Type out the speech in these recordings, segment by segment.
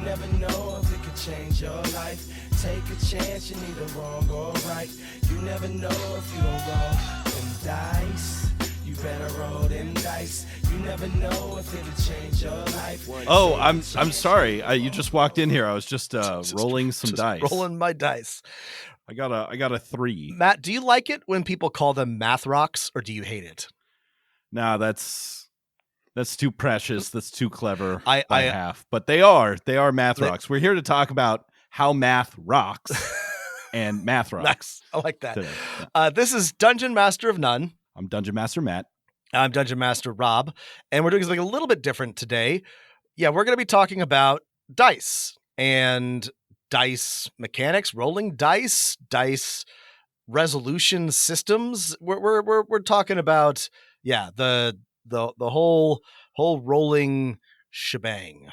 never know if it could change your life. Take a chance, you're neither wrong or right. You never know if you don't roll them dice. You better roll them dice. You never know if it could change your life. Oh, I'm sorry. You just walked in here. I was just rolling some dice. Rolling my dice. I got a 3. Matt, do you like it when people call them math rocks, or do you hate it? Nah, that's too precious. That's too clever. I half, but they are math rocks. We're here to talk about how math rocks and math rocks. Nice. I like that. Today. Yeah. This is Dungeon Master of None. I'm Dungeon Master Matt. I'm Dungeon Master Rob, and we're doing something a little bit different today. Yeah, we're going to be talking about dice and dice mechanics, rolling dice resolution systems. We're talking about the whole rolling shebang.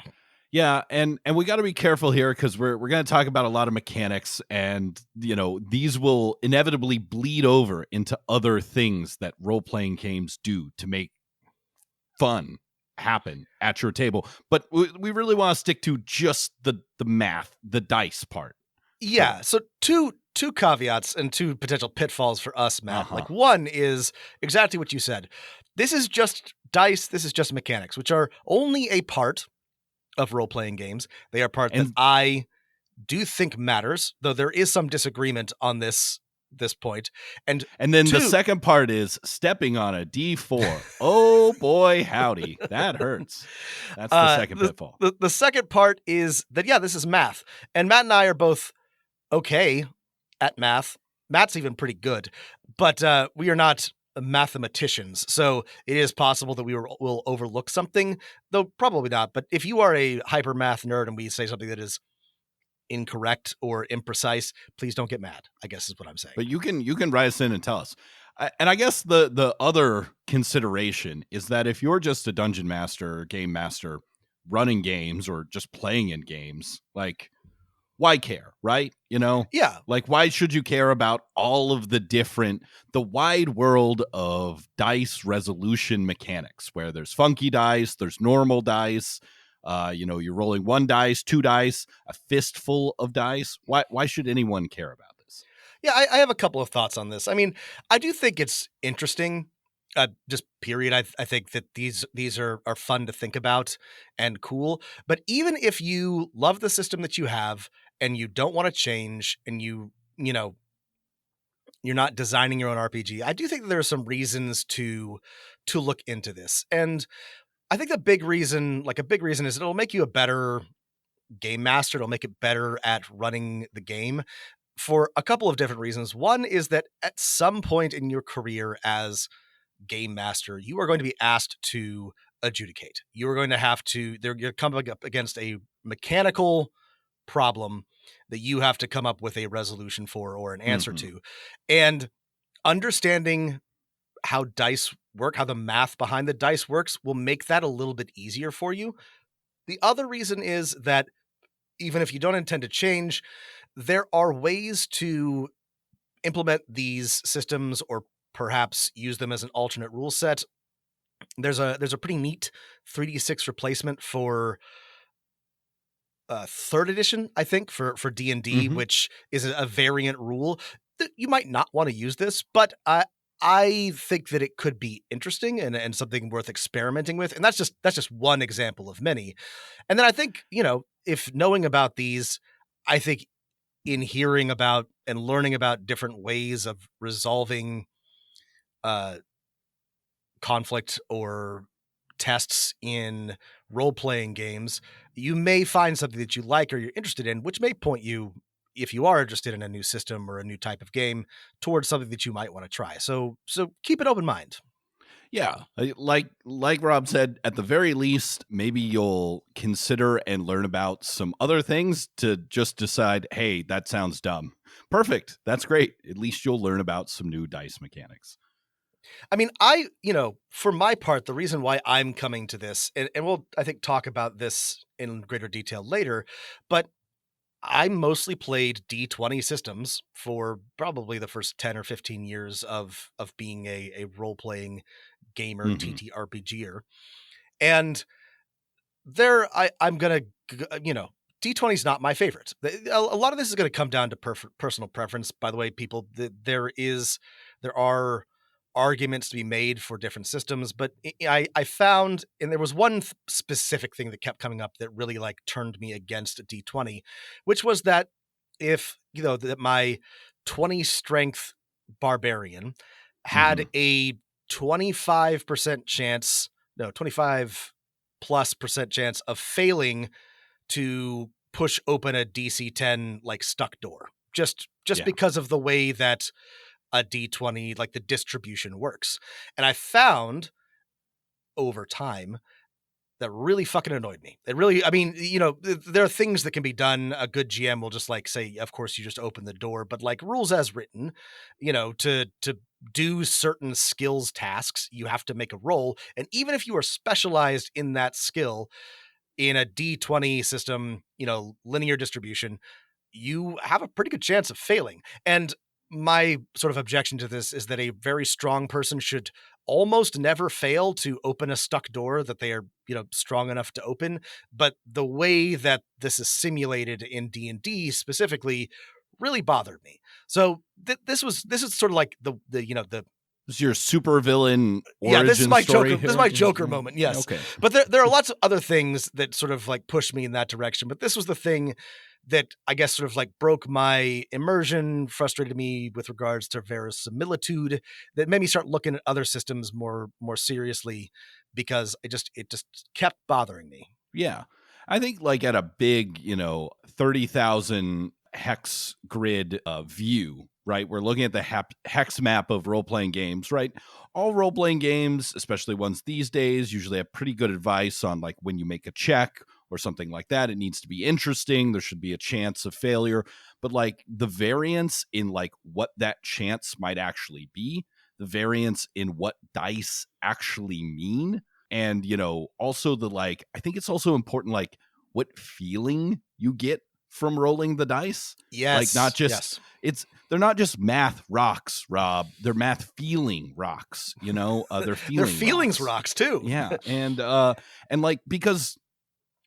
Yeah, and we got to be careful here because we're going to talk about a lot of mechanics, and these will inevitably bleed over into other things that role-playing games do to make fun happen at your table. But we really want to stick to just the math, the dice part. Yeah. So two caveats and two potential pitfalls for us, Matt. Like, one is exactly what you said. This is just dice. This is just mechanics, which are only a part of role-playing games. They are part that I do think matters, though there is some disagreement on this point. And then the second part is stepping on a D4. Oh boy, howdy. That hurts. That's the second pitfall. The second part is that, this is math. And Matt and I are both okay at math. Matt's even pretty good, but we are not mathematicians. So it is possible that we will overlook something, though probably not. But if you are a hyper math nerd and we say something that is incorrect or imprecise, please don't get mad, I guess is what I'm saying. But you can write us in and tell us. And I guess the other consideration is that if you're just a dungeon master or game master running games or just playing in games, like, why care, right? Yeah. Like, why should you care about all of the wide world of dice resolution mechanics, where there's funky dice, there's normal dice, you're rolling 1 dice, 2 dice, a fistful of dice. Why should anyone care about this? Yeah, I have a couple of thoughts on this. I mean, I do think it's interesting. Just period. I think that these are fun to think about and cool. But even if you love the system that you have and you don't want to change, and you're not designing your own RPG, I do think that there are some reasons to look into this. And I think a big reason is it'll make you a better game master. It'll make it better at running the game for a couple of different reasons. One is that at some point in your career as game master, you are going to be asked to adjudicate. You are going to have to, you're coming up against a mechanical problem that you have to come up with a resolution for or an answer to. And understanding how dice work, how the math behind the dice works, will make that a little bit easier for you. The other reason is that even if you don't intend to change, there are ways to implement these systems or perhaps use them as an alternate rule set. There's a pretty neat 3d6 replacement for 3rd edition, I think, for D&D, which is a variant rule. You might not want to use this, but I think that it could be interesting and something worth experimenting with. And that's just one example of many. And then I think, if knowing about these, I think in hearing about and learning about different ways of resolving conflict or tests in role-playing games, you may find something that you like or you're interested in, which may point you, if you are interested in a new system or a new type of game, towards something that you might want to try. So keep an open mind. Yeah, like Rob said, at the very least, maybe you'll consider and learn about some other things to just decide, hey, that sounds dumb. Perfect. That's great. At least you'll learn about some new dice mechanics. I mean, for my part, the reason why I'm coming to this, and we'll, I think, talk about this in greater detail later, but I mostly played D20 systems for probably the first 10 or 15 years of being a role-playing gamer, TTRPGer. And there, I'm going to, D20 is not my favorite. A lot of this is going to come down to personal preference. By the way, people, there are arguments to be made for different systems, but I found, and there was one specific thing that kept coming up that really like turned me against D20, which was that if, that my 20 strength barbarian had a 25% chance, no, 25 plus percent chance of failing to push open a DC 10 like stuck door, just because of the way that a D20, like the distribution works. And I found over time that really fucking annoyed me. It really, I mean, there are things that can be done. A good GM will just like say, of course you just open the door, but like rules as written, to do certain skills tasks, you have to make a roll. And even if you are specialized in that skill in a D20 system, linear distribution, you have a pretty good chance of failing. And my sort of objection to this is that a very strong person should almost never fail to open a stuck door that they are, strong enough to open. But the way that this is simulated in D&D specifically really bothered me. So this is sort of like the This is your supervillain origin yeah, this is my story Joker. here? This is my Joker moment. Yes. Okay. But there are lots of other things that sort of like push me in that direction. But this was the thing that I guess sort of like broke my immersion, frustrated me with regards to verisimilitude, that made me start looking at other systems more seriously, because it just kept bothering me. Yeah. I think like at a big, 30,000 hex grid view, right? We're looking at the hex map of role-playing games, right? All role-playing games, especially ones these days, usually have pretty good advice on like when you make a check or something like that. It needs to be interesting. There should be a chance of failure. But like the variance in like what that chance might actually be, the variance in what dice actually mean, and, also the like, I think it's also important, like what feeling you get from rolling the dice. Yes. Like not just, they're not just math rocks, Rob. They're math feeling rocks, they're feelings rocks too. Yeah. And like, because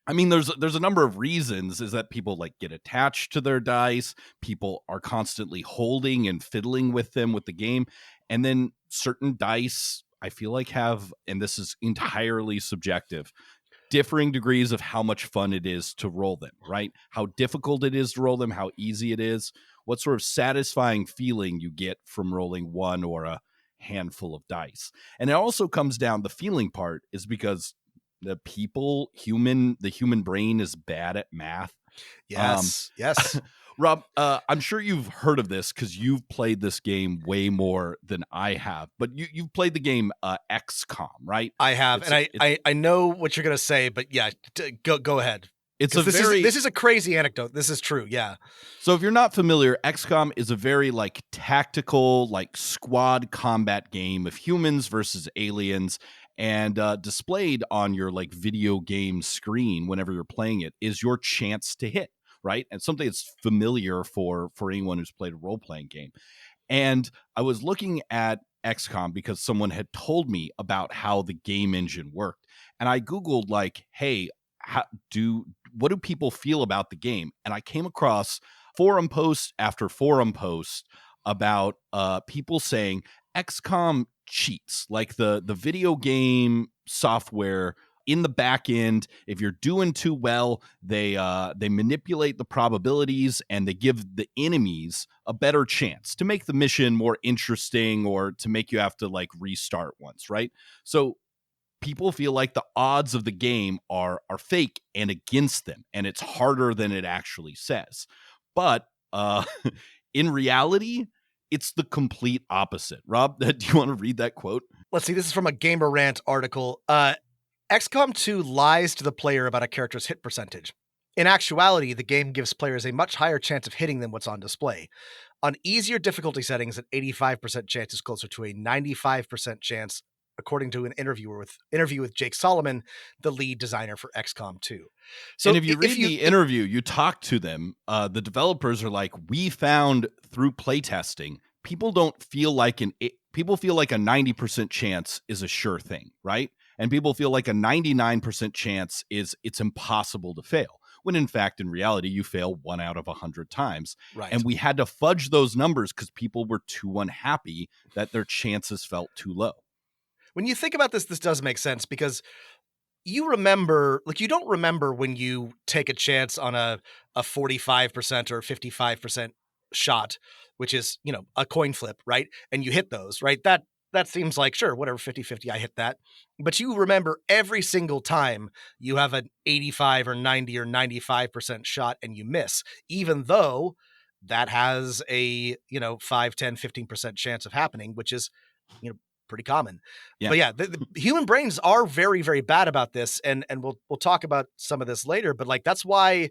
I mean, there's a number of reasons is that people like get attached to their dice. People are constantly holding and fiddling with them with the game. And then certain dice I feel like have, and this is entirely subjective, differing degrees of how much fun it is to roll them, right? How difficult it is to roll them, how easy it is, what sort of satisfying feeling you get from rolling one or a handful of dice. And it also comes down, the feeling part is because the human brain is bad at math. Yes. Yes. Rob, I'm sure you've heard of this because you've played this game way more than I have, but you've played the game XCOM, right? I have. I know what you're going to say, but yeah, go ahead. This is a crazy anecdote. This is true. Yeah. So if you're not familiar, XCOM is a very like tactical, like squad combat game of humans versus aliens. And displayed on your like video game screen whenever you're playing it is your chance to hit, right? And something that's familiar for anyone who's played a role-playing game. And I was looking at XCOM because someone had told me about how the game engine worked. And I Googled like, hey, what do people feel about the game? And I came across forum post after forum post about people saying XCOM cheats, like the video game software in the back end. If you're doing too well, they manipulate the probabilities and they give the enemies a better chance to make the mission more interesting or to make you have to like restart once, right? So people feel like the odds of the game are fake and against them, and it's harder than it actually says. But in reality, it's the complete opposite. Rob, do you want to read that quote? Let's see. This is from a Gamer Rant article. XCOM 2 lies to the player about a character's hit percentage. In actuality, the game gives players a much higher chance of hitting than what's on display. On easier difficulty settings, an 85% chance is closer to a 95% chance, according to an interview with Jake Solomon, the lead designer for XCOM 2. So and if you read the interview, you talk to them, the developers are like, we found through playtesting, people feel like a 90% chance is a sure thing, right? And people feel like a 99% chance is it's impossible to fail. when in fact, in reality, you fail 1 out of 100 times. Right. And we had to fudge those numbers because people were too unhappy that their chances felt too low. When you think about this does make sense because you remember, like, you don't remember when you take a chance on a 45% or 55% shot, which is, a coin flip, right? And you hit those, right? That seems like, sure, whatever, 50-50, I hit that. But you remember every single time you have an 85 or 90 or 95% shot and you miss, even though that has a, 5, 10, 15% chance of happening, which is, pretty common. Yeah. But yeah, the human brains are very, very bad about this. And we'll talk about some of this later, but like, that's why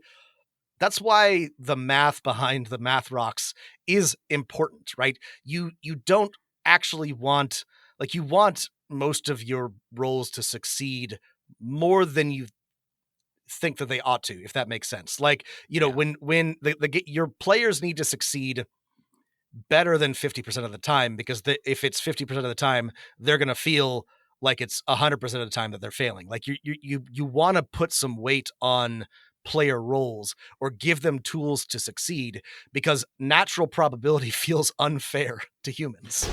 the math behind the math rocks is important, right? You don't actually want, like, you want most of your roles to succeed more than you think that they ought to, if that makes sense. Like, when your players need to succeed better than 50% of the time, because if it's 50% of the time, they're going to feel like it's 100% of the time that they're failing. Like, you want to put some weight on player roles or give them tools to succeed, because natural probability feels unfair to humans.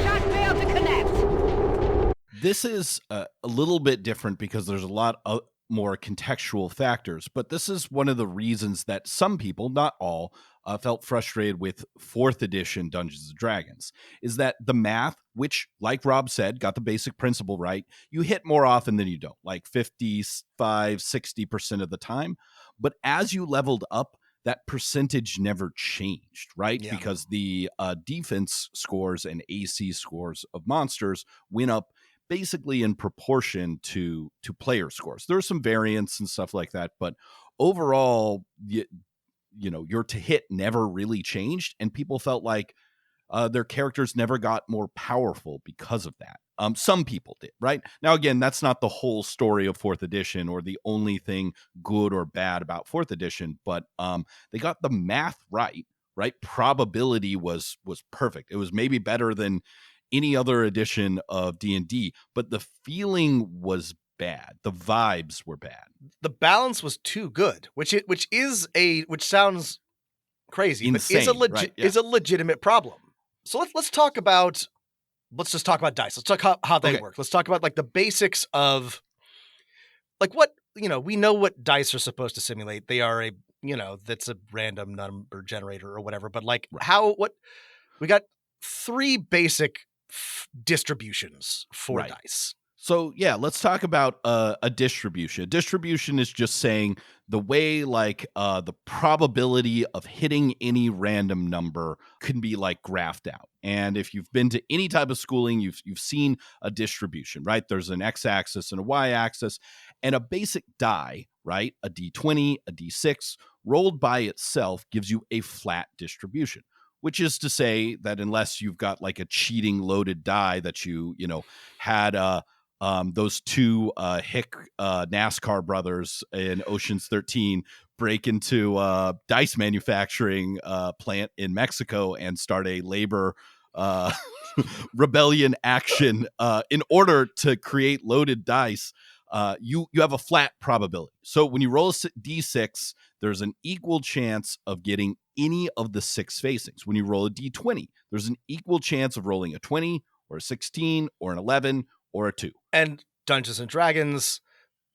Shot failed to connect. This is a little bit different because there's a lot of more contextual factors, but this is one of the reasons that some people, not all, felt frustrated with 4th edition Dungeons & Dragons, is that the math, which, like Rob said, got the basic principle right, you hit more often than you don't, like 55, 60% of the time. But as you leveled up, that percentage never changed, right? Yeah. Because the defense scores and AC scores of monsters went up basically in proportion to player scores. There's some variance and stuff like that, but overall, your to hit never really changed, and people felt like their characters never got more powerful because of that. Some people did, right? Now, again, that's not the whole story of 4th edition or the only thing good or bad about 4th edition, but they got the math right? Probability was perfect. It was maybe better than any other edition of D&D, but the feeling was bad. The vibes were bad. The balance was too good, which sounds crazy, Insane, but is a legitimate problem. So let's just talk about dice. Let's talk how they work. Let's talk about like the basics of like what, we know what dice are supposed to simulate. They are that's a random number generator or whatever, but like we got 3 basic distributions for dice. So yeah, let's talk about a distribution. A distribution is just saying the way like the probability of hitting any random number can be like graphed out. And if you've been to any type of schooling, you've seen a distribution, right? There's an x-axis and a y-axis, and a basic die, right? A d20, a d6 rolled by itself gives you a flat distribution, which is to say that unless you've got like a cheating loaded die that you had those 2 hick NASCAR brothers in Ocean's 13 break into dice manufacturing plant in Mexico and start a labor rebellion action in order to create loaded dice, you have a flat probability. So when you roll a d6, there's an equal chance of getting any of the 6 facings. When you roll a d20, there's an equal chance of rolling a 20 or a 16 or an 11 or a 2. And Dungeons and Dragons,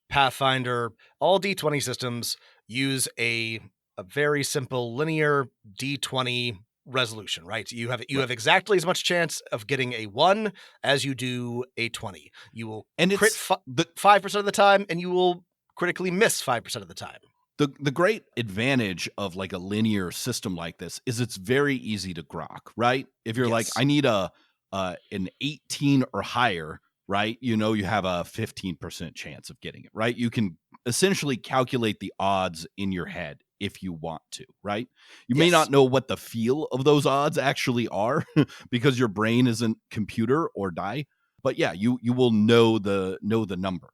Pathfinder, all D20 systems use a very simple linear D20 resolution, right? You have exactly as much chance of getting a 1 as you do a 20. You will crit 5% of the time, and you will critically miss 5% of the time. The great advantage of like a linear system like this is it's very easy to grok, right? If you're like, I need an 18 or higher, right? You have a 15% chance of getting it, right? You can essentially calculate the odds in your head if you want to, right? You may not know what the feel of those odds actually are because your brain isn't computer or die, but yeah, you will know the number.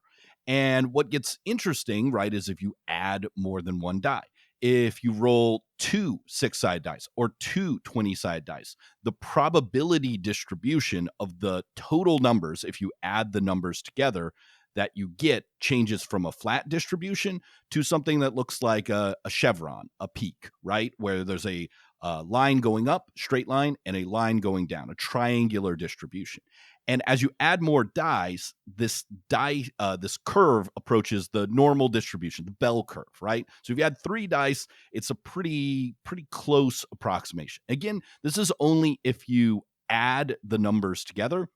And what gets interesting, right, is if you add more than 1 die. If you roll 2 6-side dice or 2 20-side dice, the probability distribution of the total numbers, if you add the numbers together, that you get changes from a flat distribution to something that looks like a chevron, a peak, right? Where there's a line going up, straight line, and a line going down, a triangular distribution. And as you add more dice, this curve approaches the normal distribution, the bell curve, right? So if you add 3 dice, it's a pretty close approximation. Again, this is only if you add the numbers together.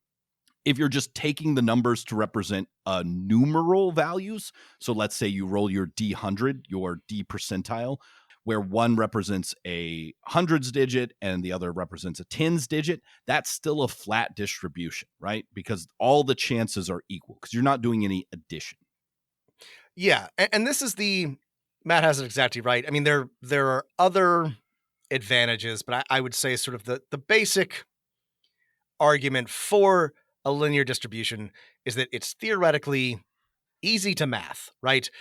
If you're just taking the numbers to represent numeral values, so let's say you roll your D100, your D percentile, where one represents a hundreds digit and the other represents a tens digit, that's still a flat distribution, right? Because all the chances are equal because you're not doing any addition. Yeah, and this is Matt has it exactly right. I mean, there are other advantages, but I would say sort of the basic argument for a linear distribution is that it's theoretically easy to math, right?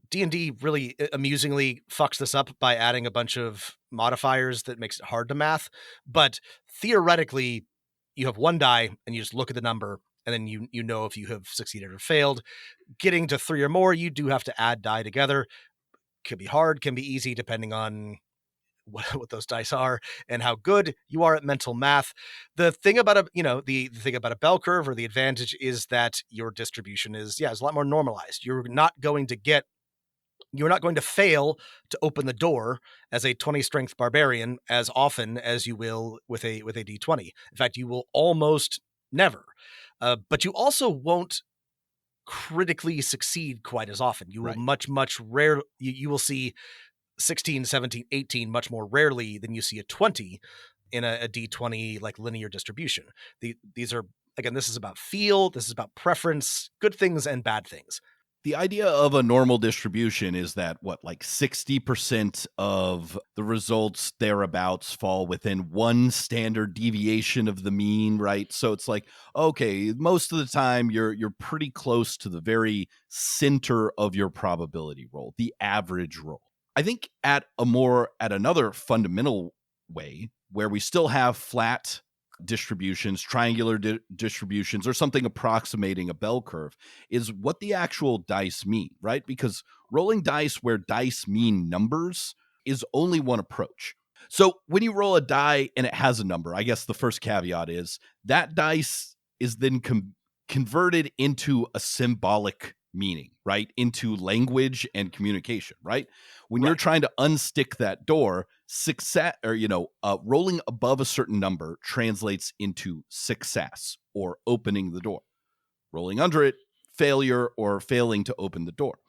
D&D really amusingly fucks this up by adding a bunch of modifiers that makes it hard to math. But theoretically, you have 1 die and you just look at the number and then you know if you have succeeded or failed. Getting to 3 or more, you do have to add die together. Can be hard, can be easy, depending on what those dice are and how good you are at mental math. The thing about the thing about a bell curve, or the advantage, is that your distribution is a lot more normalized. You're not going to fail to open the door as a 20 strength barbarian as often as you will with a D20. In fact, you will almost never. But you also won't critically succeed quite as often. You will much rare. You will see 16, 17, 18 much more rarely than you see a 20 in a D20 like linear distribution. These are, again, this is about feel, this is about preference, good things and bad things. The idea of a normal distribution is that, like 60% of the results thereabouts fall within one standard deviation of the mean, right? So it's like, okay, most of the time you're pretty close to the very center of your probability roll, the average roll. I think at another fundamental way, where we still have flat distributions, triangular distributions, or something approximating a bell curve, is what the actual dice mean, right? Because rolling dice where dice mean numbers is only one approach. So when you roll a die and it has a number, I guess the first caveat is that dice is then converted into a symbolic meaning, right? Into language and communication, right? When you're trying to unstick that door, success, or rolling above a certain number translates into success or opening the door. Rolling under it, failure or failing to open the door.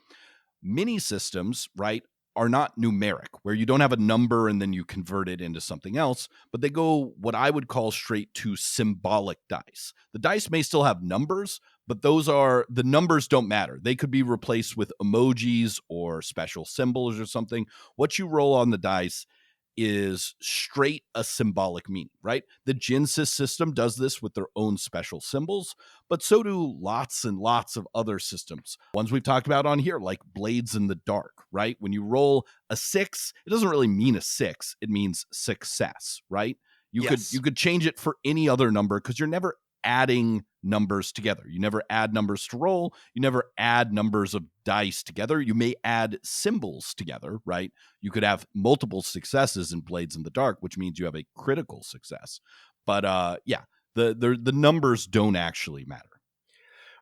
Mini systems, right, are not numeric, where you don't have a number and then you convert it into something else, but they go what I would call straight to symbolic dice. The dice may still have numbers, but the numbers don't matter. They could be replaced with emojis or special symbols or something. What you roll on the dice is straight a symbolic meaning, right? The Genesis system does this with their own special symbols, but so do lots and lots of other systems. Ones we've talked about on here, like Blades in the Dark, right? When you roll a 6, it doesn't really mean a 6. It means success, right? You could change it for any other number because you're never adding numbers together. You never add numbers to roll. You never add numbers of dice together. You may add symbols together, right? You could have multiple successes in Blades in the Dark, which means you have a critical success. But the numbers don't actually matter.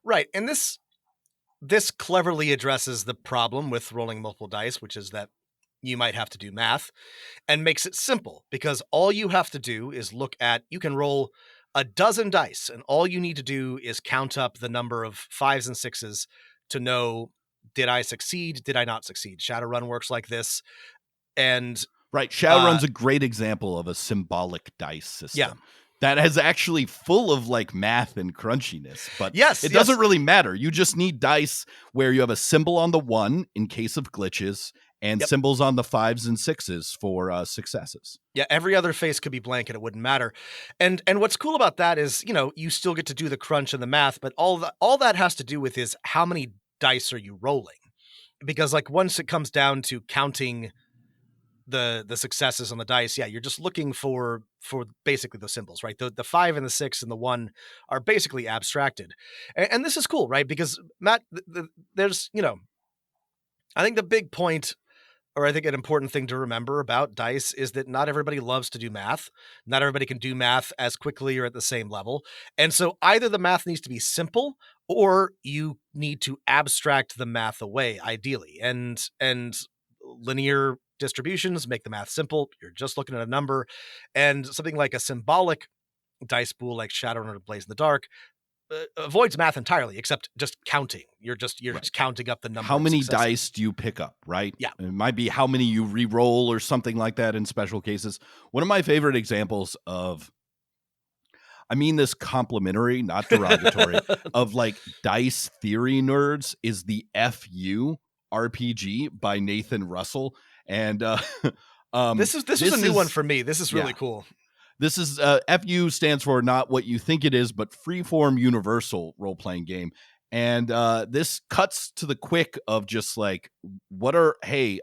Right. And this cleverly addresses the problem with rolling multiple dice, which is that you might have to do math, and makes it simple because all you have to do is you can roll a dozen dice, and all you need to do is count up the number of 5s and 6s to know, did I succeed? Did I not succeed? Shadowrun works like this. And Shadowrun's a great example of a symbolic dice system. Yeah. That is actually full of like math and crunchiness, but it doesn't really matter. You just need dice where you have a symbol on the 1 in case of glitches and symbols on the 5s and 6s for successes. Yeah, every other face could be blank and it wouldn't matter. And what's cool about that is, you still get to do the crunch and the math, but all that has to do with is how many dice are you rolling? Because like once it comes down to counting the successes on the dice, yeah, you're just looking for basically those symbols, right? The 5 and the 6 and the 1 are basically abstracted, and this is cool, right? Because Matt, there's I think the big point, or I think an important thing to remember about dice, is that not everybody loves to do math. Not everybody can do math as quickly or at the same level. And so either the math needs to be simple or you need to abstract the math away, ideally. And linear distributions make the math simple. You're just looking at a number. And something like a symbolic dice pool like Shadowrun or Blaze in the Dark avoids math entirely, except just counting. You're just counting up the number. How of many successes. dice do you pick up, right? Yeah. It might be how many you re-roll or something like that in special cases. One of my favorite examples of, I mean this complimentary, not derogatory, of like dice theory nerds is the FU RPG by Nathan Russell. And this was a new one for me. This is really cool. This is FU stands for not what you think it is, but freeform universal role-playing game. And this cuts to the quick of just like, we've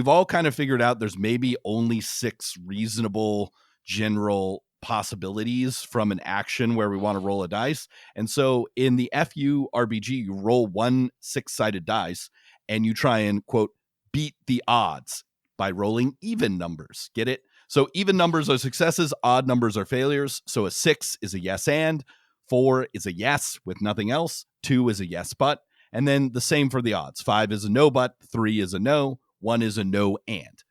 all kind of figured out there's maybe only 6 reasonable general possibilities from an action where we want to roll a dice. And so in the FU RPG, you roll 1 6-sided dice and you try and, quote, beat the odds by rolling even numbers. Get it? So even numbers are successes, odd numbers are failures. So a 6 is a yes and, 4 is a yes with nothing else, 2 is a yes but, and then the same for the odds. 5 is a no but, 3 is a no, 1 is a no and.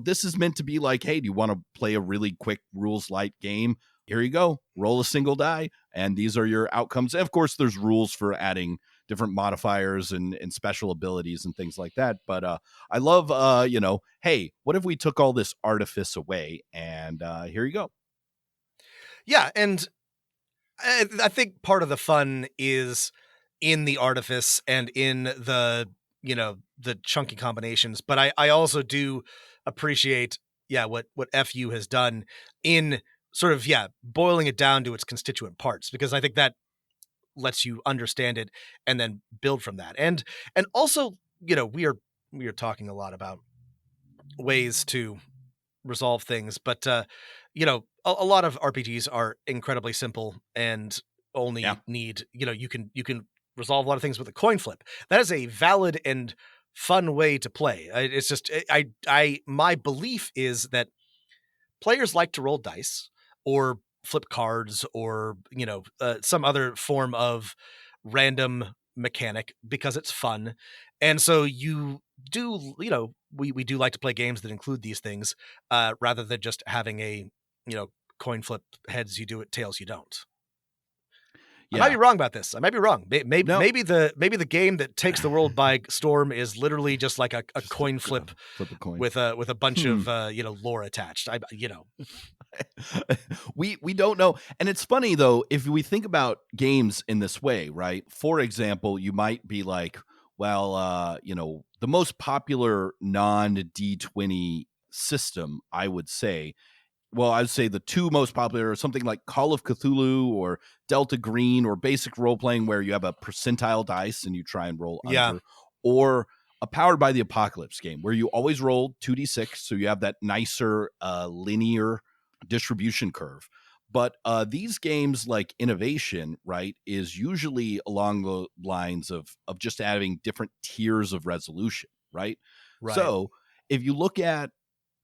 This is meant to be like, hey, do you want to play a really quick rules light game? Here you go. Roll a single die, and these are your outcomes. And of course, there's rules for adding different modifiers and special abilities and things like that. But I love, hey, what if we took all this artifice away? And here you go. Yeah, and I think part of the fun is in the artifice and in the chunky combinations. But I also do appreciate, what FU has done in sort of, boiling it down to its constituent parts, because I think that lets you understand it and then build from that. And also, we are talking a lot about ways to resolve things, but a lot of RPGs are incredibly simple and only need, you can resolve a lot of things with a coin flip. That is a valid and fun way to play. It's just, my belief is that players like to roll dice or flip cards or, some other form of random mechanic because it's fun. And so you do, we do like to play games that include these things rather than just having a, coin flip, heads you do it, tails you don't. I might be wrong about this. I might be wrong. Maybe the game that takes the world by storm is literally just like a coin flip a coin with a bunch of lore attached. We don't know. And it's funny though, if we think about games in this way, right? For example, you might be like, well, the most popular non-D20 system, I would say the 2 most popular are something like Call of Cthulhu or Delta Green or basic role-playing where you have a percentile dice and you try and roll under, or a Powered by the Apocalypse game where you always roll 2d6, so you have that nicer linear distribution curve. But these games like Innovation, right, is usually along the lines of just having different tiers of resolution, right? So if you look at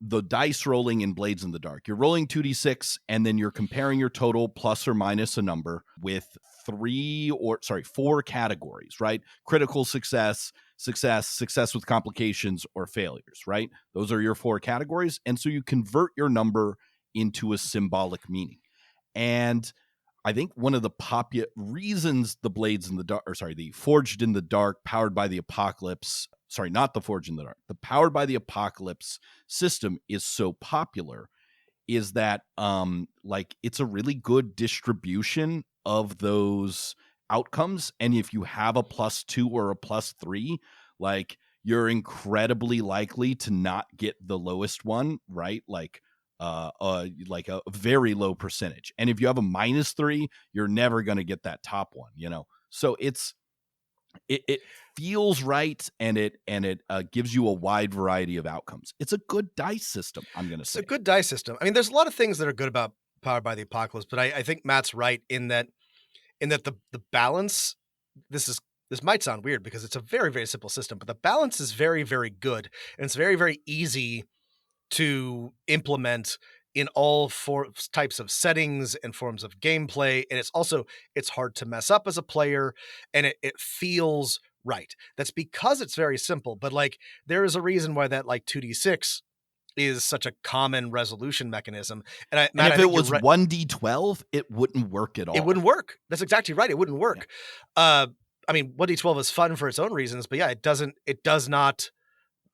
the dice rolling in Blades in the Dark, you're rolling 2d6 and then you're comparing your total plus or minus a number with 4 categories, right? Critical success with complications, or failures, right? Those are your 4 categories. And so you convert your number into a symbolic meaning. And I think one of the popular reasons the Forged in the Dark, Powered by the Apocalypse, not the Forged in the Dark, the Powered by the Apocalypse system is so popular is that it's a really good distribution of those outcomes. And if you have a +2 or a +3, like you're incredibly likely to not get the lowest one, right? Like a very low percentage. And if you have a -3, you're never going to get that top one, So It feels right, and it gives you a wide variety of outcomes. It's a good dice system, I'm going to It's say. a good dice system. I mean, there's a lot of things that are good about Powered by the Apocalypse, but I think Matt's right in that the balance, this might sound weird because it's a very, very simple system, but the balance is very, very good. And it's very, very easy to implement in all types of settings and forms of gameplay. And it's hard to mess up as a player, and it feels right. That's because it's very simple, but like there is a reason why that like 2d6 is such a common resolution mechanism. And Matt, And I if it think you're was right. 1d12, it wouldn't work at all. It wouldn't work. That's exactly right. It wouldn't work. I mean, 1d12 is fun for its own reasons, but yeah, it does not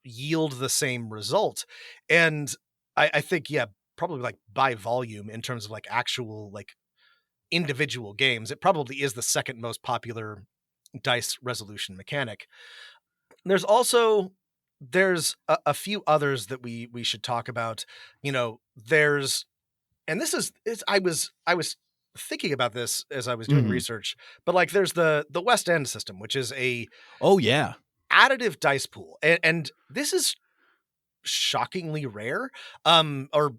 yield the same result. And I think, yeah, probably like by volume in terms of like actual like individual games, it probably is the second most popular dice resolution mechanic. There's a few others that we should talk about. You know, and this is I was thinking about this as I was doing research, but like there's the West End system, which is a Oh yeah. additive dice pool, and this is shockingly rare, or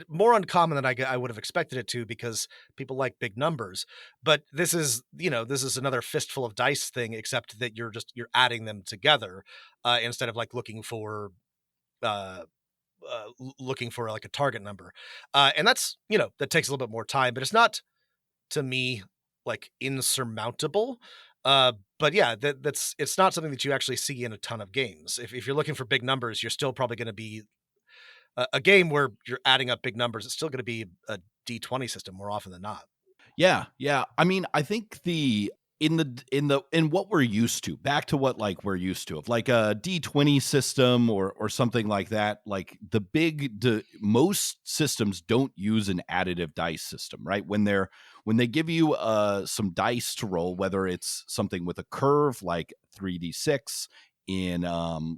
more uncommon than I would have expected it to, because people like big numbers. But this is another fistful of dice thing, except that you're adding them together instead of like looking for like a target number, and that's that takes a little bit more time, but it's not, to me, like insurmountable. But yeah, it's not something that you actually see in a ton of games. If you're looking for big numbers, you're still probably going to be a game where you're adding up big numbers. It's still going to be a D20 system more often than not. Yeah, yeah. I mean, I think in what we're used to, back to what like we're used to, of like a D20 system or something like that, like most systems don't use an additive dice system, right? When they give you some dice to roll, whether it's something with a curve like 3d6 in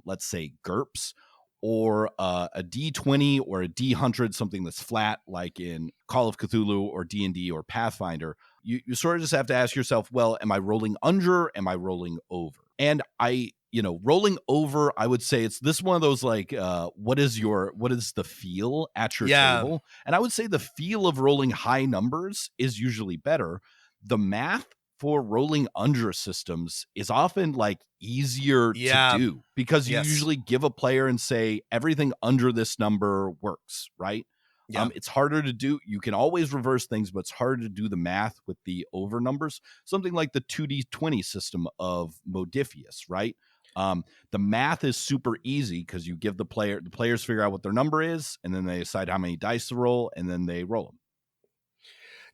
let's say GURPS, or a D20 or a D100, something that's flat like in Call of Cthulhu or D&D or Pathfinder, you sort of just have to ask yourself, well, am I rolling under? Am I rolling over? And rolling over, I would say it's one of those like, what is the feel at your table? And I would say the feel of rolling high numbers is usually better. The math for rolling under systems is often like easier to do, because you usually give a player and say everything under this number works, right? It's harder to do. You can always reverse things, but it's harder to do the math with the over numbers. Something like the 2d20 system of modifiers, right? The math is super easy because you give the players figure out what their number is, and then they decide how many dice to roll, and then they roll them.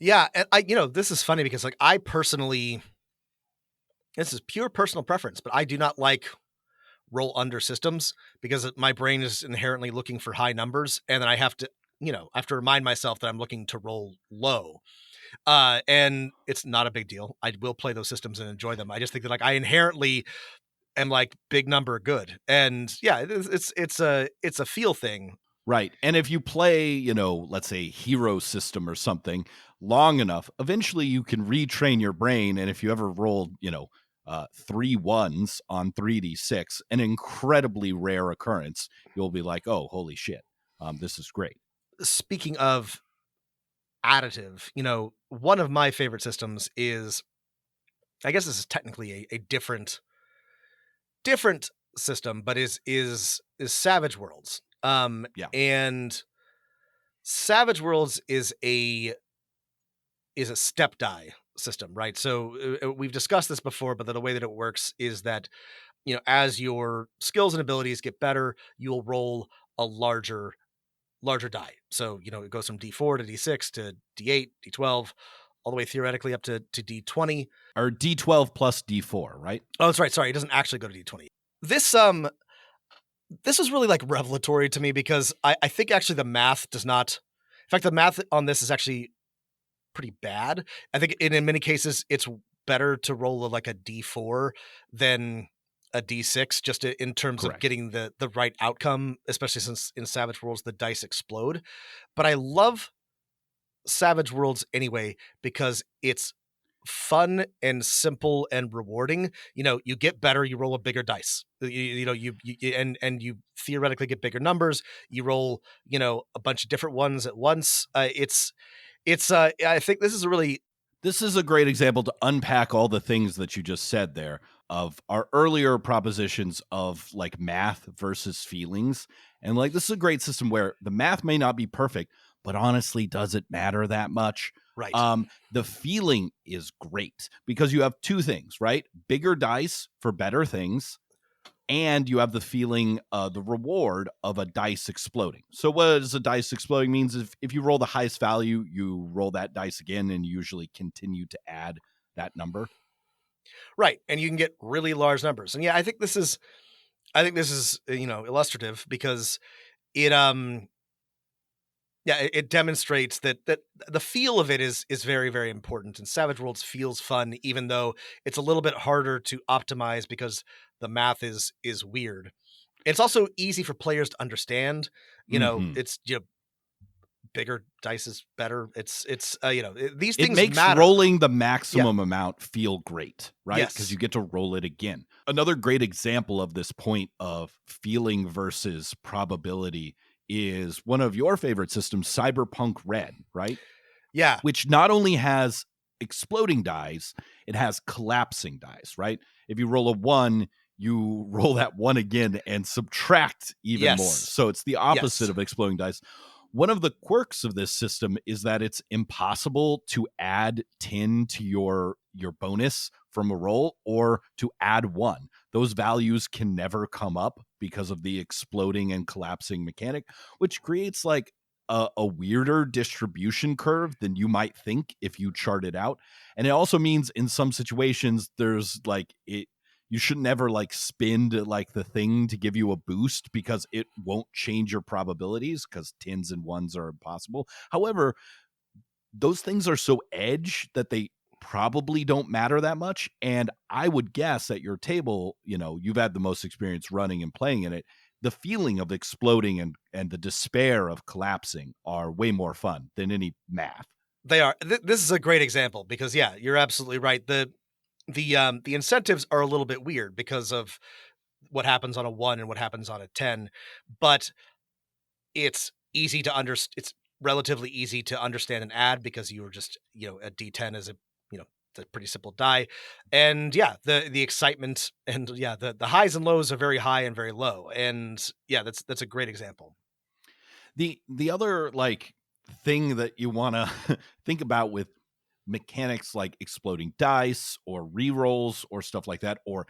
Yeah, and this is funny because like I personally, this is pure personal preference, but I do not like roll under systems because my brain is inherently looking for high numbers, and then I have to remind myself that I'm looking to roll low. And it's not a big deal. I will play those systems and enjoy them. I just think that like I inherently am like big number good, and yeah, it's a feel thing. Right. And if you play, let's say hero system or something long enough, eventually you can retrain your brain. And if you ever rolled, 3 1s on 3d6, an incredibly rare occurrence, you'll be like, oh, holy shit, this is great. Speaking of additive, one of my favorite systems is, I guess this is technically a different system, but is Savage Worlds. And Savage Worlds is a step die system, right? So we've discussed this before, but the way that it works is that, as your skills and abilities get better, you'll roll a larger die. So, it goes from D4 to D6 to D8, D12, all the way theoretically up to D20. Or D12 plus D4, right? Oh, that's right. Sorry, it doesn't actually go to D20. This is really like revelatory to me because I think actually the math does not. In fact, the math on this is actually pretty bad. I think in many cases it's better to roll like a D4 than a D6, just in terms of getting the right outcome, especially since in Savage Worlds the dice explode. But I love Savage Worlds anyway because it's fun and simple and rewarding. You get better, you roll a bigger dice. And you theoretically get bigger numbers. You roll, a bunch of different ones at once. I think this is This is a great example to unpack all the things that you just said there of our earlier propositions of like math versus feelings. And like, this is a great system where the math may not be perfect, but honestly, does it matter that much? right. The feeling is great because you have two things, right? Bigger dice for better things, and you have the feeling, the reward of a dice exploding. So what does a dice exploding means? If you roll the highest value, you roll that dice again and usually continue to add that number. Right. And you can get really large numbers. And yeah, I think this is illustrative because it it demonstrates that the feel of it is very, very important. And Savage Worlds feels fun, even though it's a little bit harder to optimize because the math is weird. It's also easy for players to understand. It's bigger dice is better. It's these things It makes matter. rolling the maximum amount feel great, right? Yes. Because you get to roll it again. Another great example of this point of feeling versus probability is one of your favorite systems, Cyberpunk Red, right? Yeah. Which not only has exploding dice, it has collapsing dice, right? If you roll a 1, you roll that 1 again and subtract even more. So it's the opposite of exploding dice. One of the quirks of this system is that it's impossible to add 10 to your bonus from a roll or to add 1. Those values can never come up because of the exploding and collapsing mechanic, which creates like a weirder distribution curve than you might think if you chart it out. And it also means in some situations there's like you should never like spend like the thing to give you a boost because it won't change your probabilities because 10s and 1s are impossible. However, those things are so edge that they probably don't matter that much. And I would guess at your table, you've had the most experience running and playing in it. The feeling of exploding and the despair of collapsing are way more fun than any math. They are. This is a great example because you're absolutely right. The incentives are a little bit weird because of what happens on a 1 and what happens on a 10, but it's easy to it's relatively easy to understand and add because you were just, a D10 is it's a pretty simple die. And the excitement and the highs and lows are very high and very low. And that's a great example. The other like thing that you want to think about with mechanics like exploding dice or rerolls or stuff like that, or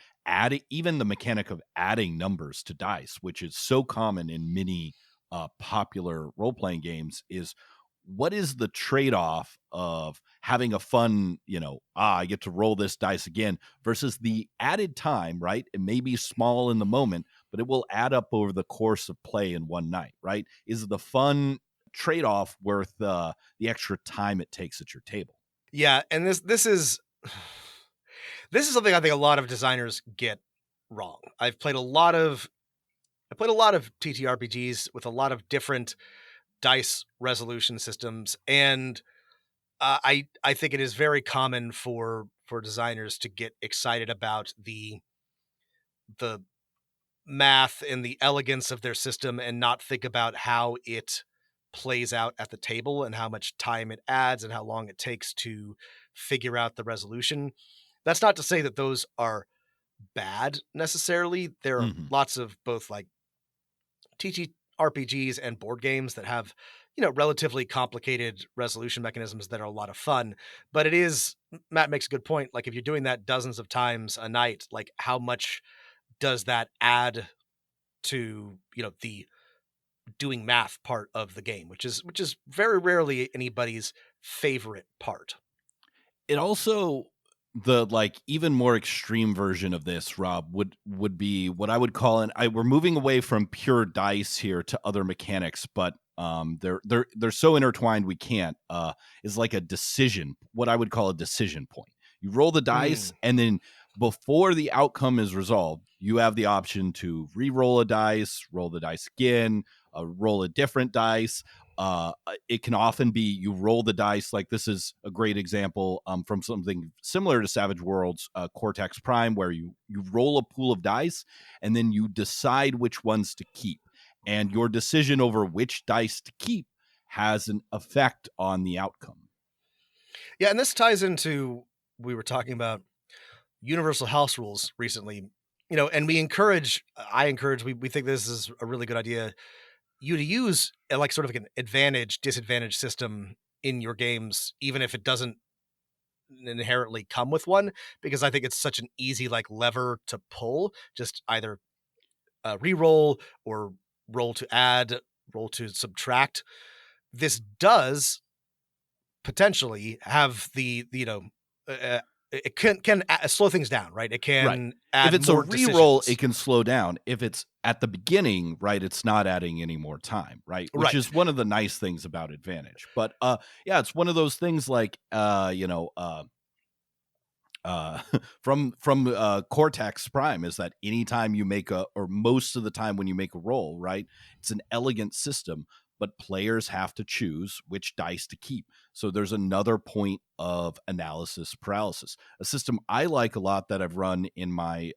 even the mechanic of adding numbers to dice, which is so common in many popular role-playing games, is what is the trade-off of having a fun, I get to roll this dice again versus the added time, right? It may be small in the moment, but it will add up over the course of play in one night, right? Is the fun trade-off worth the extra time it takes at your table? Yeah, and this is something I think a lot of designers get wrong. I've played a lot of TTRPGs with a lot of different dice resolution systems, and I think it is very common for designers to get excited about the math and the elegance of their system and not think about how it plays out at the table and how much time it adds and how long it takes to figure out the resolution. That's not to say that those are bad necessarily. There are lots of both like TTRPGs and board games that have, relatively complicated resolution mechanisms that are a lot of fun. But Matt makes a good point. Like if you're doing that dozens of times a night, like how much does that add to, the doing math part of the game, which is very rarely anybody's favorite part. It also, the like even more extreme version of this, Rob, would be what I would call we're moving away from pure dice here to other mechanics, but they're so intertwined we can't is like a decision, what I would call a decision point. You roll the dice and then before the outcome is resolved, you have the option to re-roll a dice, roll the dice again, roll a different dice, it can often be you roll the dice. Like this is a great example from something similar to Savage Worlds Cortex Prime, where you roll a pool of dice and then you decide which ones to keep, and your decision over which dice to keep has an effect on the outcome. Yeah, and this ties into, we were talking about universal house rules recently, and I encourage, we think this is a really good idea, you to use like sort of like an advantage disadvantage system in your games, even if it doesn't inherently come with one, because I think it's such an easy like lever to pull. Just either re-roll or roll to add, roll to subtract. This does potentially have it can slow things down, right? It can add if it's more a re-roll, decisions. it can slow down. If it's at the beginning, right, it's not adding any more time, right? Which Right. is one of the nice things about advantage. But yeah, it's one of those things like from Cortex Prime is that anytime you make or most of the time when you make a roll, right, it's an elegant system, but players have to choose which dice to keep. So there's another point of analysis paralysis. A system I like a lot that I've run in my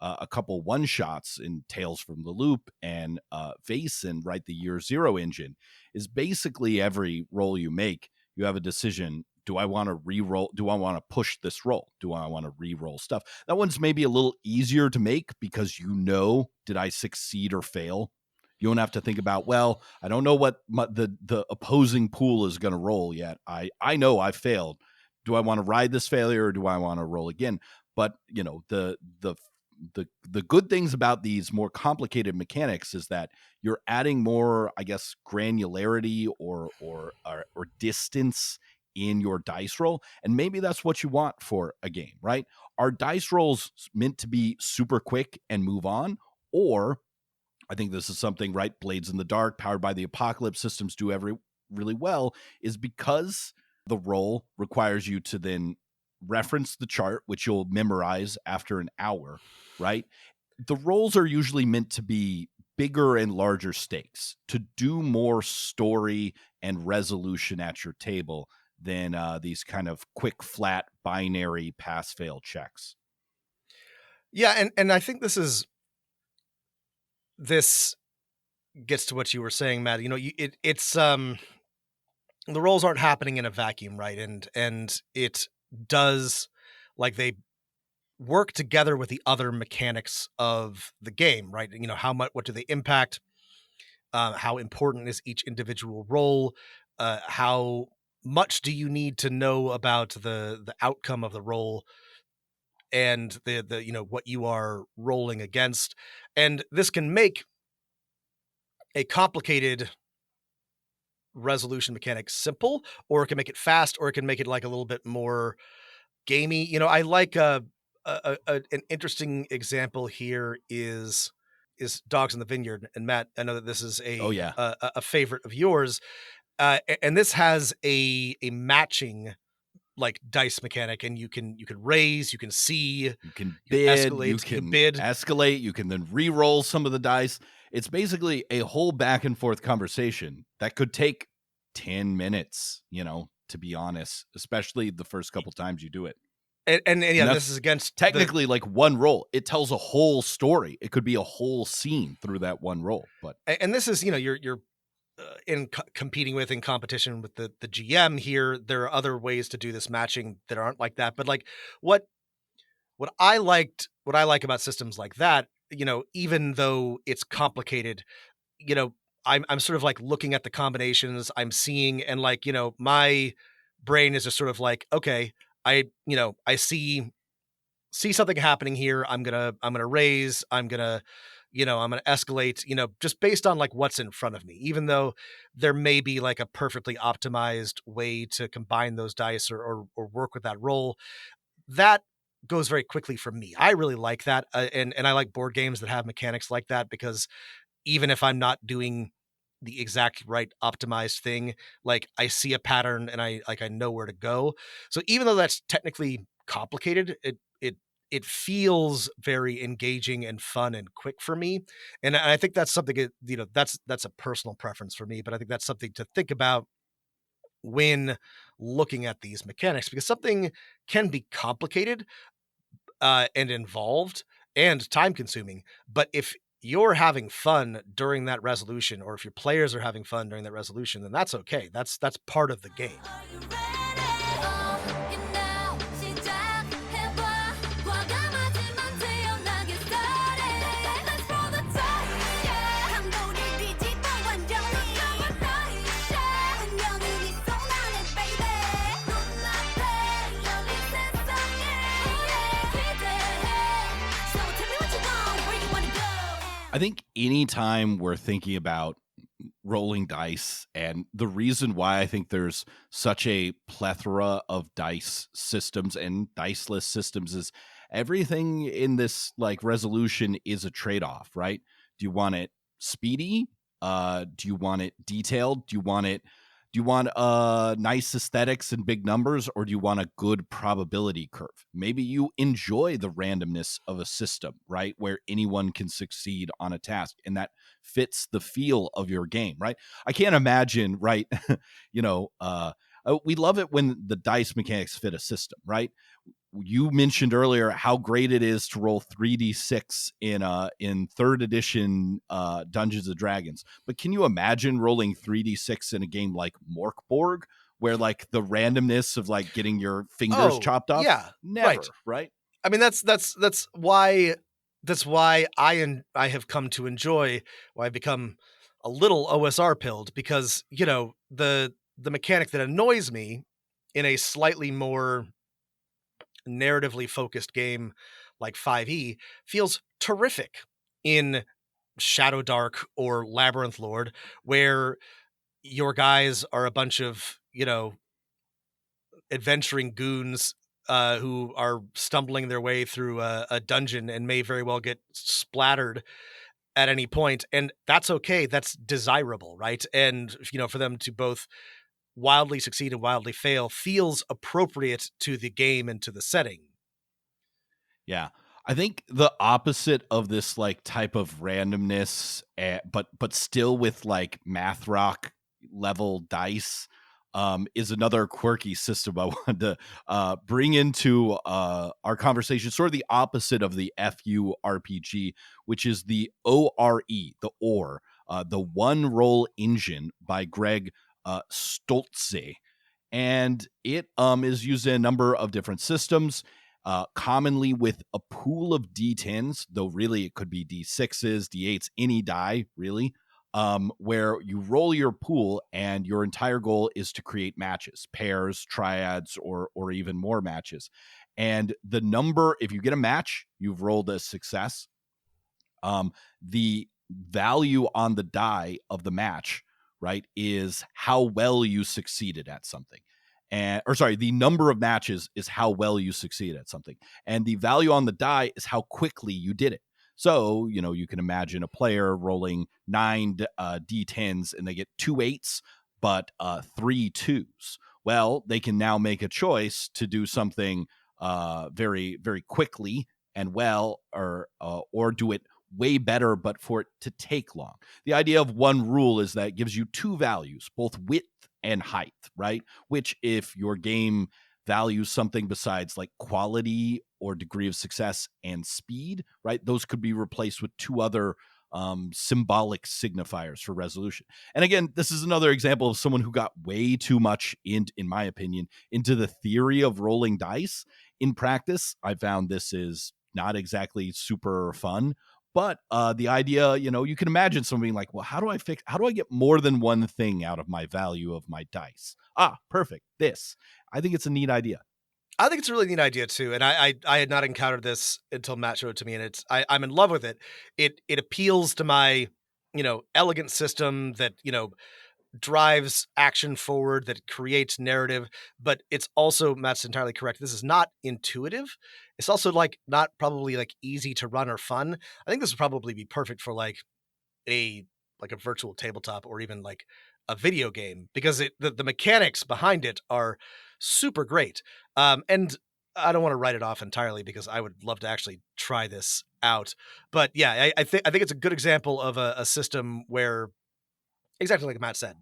a couple one shots in Tales from the Loop and Vaesen, right, the Year Zero engine, is basically every roll you make, you have a decision. Do I want to re-roll? Do I want to push this roll? Do I want to re-roll stuff? That one's maybe a little easier to make because did I succeed or fail? You don't have to think about, well, I don't know what the opposing pool is going to roll yet. I know I failed. Do I want to ride this failure or do I want to roll again? But the good things about these more complicated mechanics is that you're adding more, I guess, granularity or distance in your dice roll, and maybe that's what you want for a game, right? Are dice rolls meant to be super quick and move on, or I think this is something, right, Blades in the Dark, Powered by the Apocalypse systems do really well, is because the roll requires you to then reference the chart, which you'll memorize after an hour, right? The rolls are usually meant to be bigger and larger stakes, to do more story and resolution at your table than these kind of quick, flat, binary pass-fail checks. Yeah, and I think this gets to what you were saying, Matt. It's the roles aren't happening in a vacuum, right? And it does, like, they work together with the other mechanics of the game, right? What do they impact? How important is each individual role? How much do you need to know about the outcome of the role and the what you are rolling against? And this can make a complicated resolution mechanic simple, or it can make it fast, or it can make it like a little bit more gamey. I like an interesting example here is Dogs in the Vineyard. And Matt, I know that this is a favorite of yours, and this has a matching like dice mechanic, and you can raise, you can see, you can bid, escalate, you can bid, escalate, you can then re-roll some of the dice. It's basically a whole back and forth conversation that could take 10 minutes, to be honest, especially the first couple times you do it. And this is against technically like one roll. It tells a whole story. It could be a whole scene through that one roll. But and this is you're competing with, in competition with the GM here. There are other ways to do this matching that aren't like that. But like what I like about systems like that, even though it's complicated, I'm sort of like looking at the combinations I'm seeing, and like, my brain is just sort of like, okay, I see something happening here. I'm gonna raise, I'm gonna escalate, just based on like what's in front of me, even though there may be like a perfectly optimized way to combine those dice or work with that roll. That goes very quickly for me. I really like that. And I like board games that have mechanics like that, because even if I'm not doing the exact right optimized thing, like I see a pattern and I know where to go. So even though that's technically complicated, it feels very engaging and fun and quick for me. And I think that's something, that's a personal preference for me, but I think that's something to think about when looking at these mechanics, because something can be complicated and involved and time consuming. But if you're having fun during that resolution, or if your players are having fun during that resolution, then that's okay. That's part of the game. I think anytime we're thinking about rolling dice, and the reason why I think there's such a plethora of dice systems and diceless systems is everything in this like resolution is a trade-off, right? Do you want it speedy? Do you want it detailed? Do you want nice aesthetics and big numbers, or do you want a good probability curve? Maybe you enjoy the randomness of a system, right? Where anyone can succeed on a task, and that fits the feel of your game, right? I can't imagine, right? We love it when the dice mechanics fit a system, right? You mentioned earlier how great it is to roll 3d6 in third edition Dungeons and Dragons, but can you imagine rolling 3d6 in a game like Morkborg, where like the randomness of like getting your fingers chopped off? Yeah, never, right? I mean, that's why I have come to enjoy, why I've become a little OSR pilled, because the mechanic that annoys me in a slightly more narratively focused game like 5e feels terrific in Shadow Dark or Labyrinth Lord, where your guys are a bunch of adventuring goons who are stumbling their way through a dungeon and may very well get splattered at any point, and that's okay. That's desirable, right? And for them to both wildly succeed and wildly fail feels appropriate to the game and to the setting. Yeah. I think the opposite of this like type of randomness, but still with like math rock level dice, is another quirky system I wanted to bring into our conversation. Sort of the opposite of the FU RPG, which is the ORE, the OR, the One Roll Engine by Greg Stoltze. And it is used in a number of different systems, commonly with a pool of D10s, though really it could be D6s, D8s, any die, really, where you roll your pool and your entire goal is to create matches, pairs, triads, or even more matches. And the number, if you get a match, you've rolled a success. The value on the die of the match, right, is how well you succeeded at something. The number of matches is how well you succeed at something. And the value on the die is how quickly you did it. So, you can imagine a player rolling 9 D10s and they get 2 8s, but 3 2s. Well, they can now make a choice to do something very, very quickly and well, or do it way better, but for it to take long. The idea of one rule is that it gives you 2 values, both width and height, right? Which, if your game values something besides like quality or degree of success and speed, right, those could be replaced with 2 other symbolic signifiers for resolution. And again, this is another example of someone who got way too much in my opinion, into the theory of rolling dice. In practice, I found this is not exactly super fun. But the idea, you can imagine someone being like, well, how do I get more than one thing out of my value of my dice? Perfect. This. I think it's a neat idea. I think it's a really neat idea too. And I had not encountered this until Matt showed it to me, and I'm in love with it. It appeals to my, elegant system that, drives action forward, that creates narrative, but it's also, Matt's entirely correct, this is not intuitive. It's also like not probably like easy to run or fun. I think this would probably be perfect for like a virtual tabletop or even like a video game, because the mechanics behind it are super great. And I don't want to write it off entirely because I would love to actually try this out. But yeah, I think it's a good example of a system where, exactly like Matt said,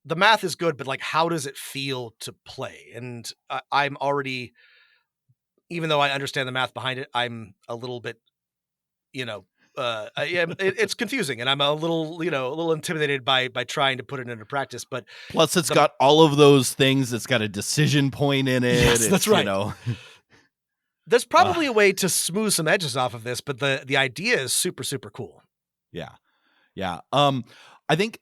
the math is good, but like, how does it feel to play? And I'm already, even though I understand the math behind it, I'm a little bit, it's confusing, and I'm a little intimidated by trying to put it into practice. But Plus, it's got all of those things. It's got a decision point in it. Yes, that's right. There's probably Ah. a way to smooth some edges off of this, but the idea is super, super cool. Yeah. I think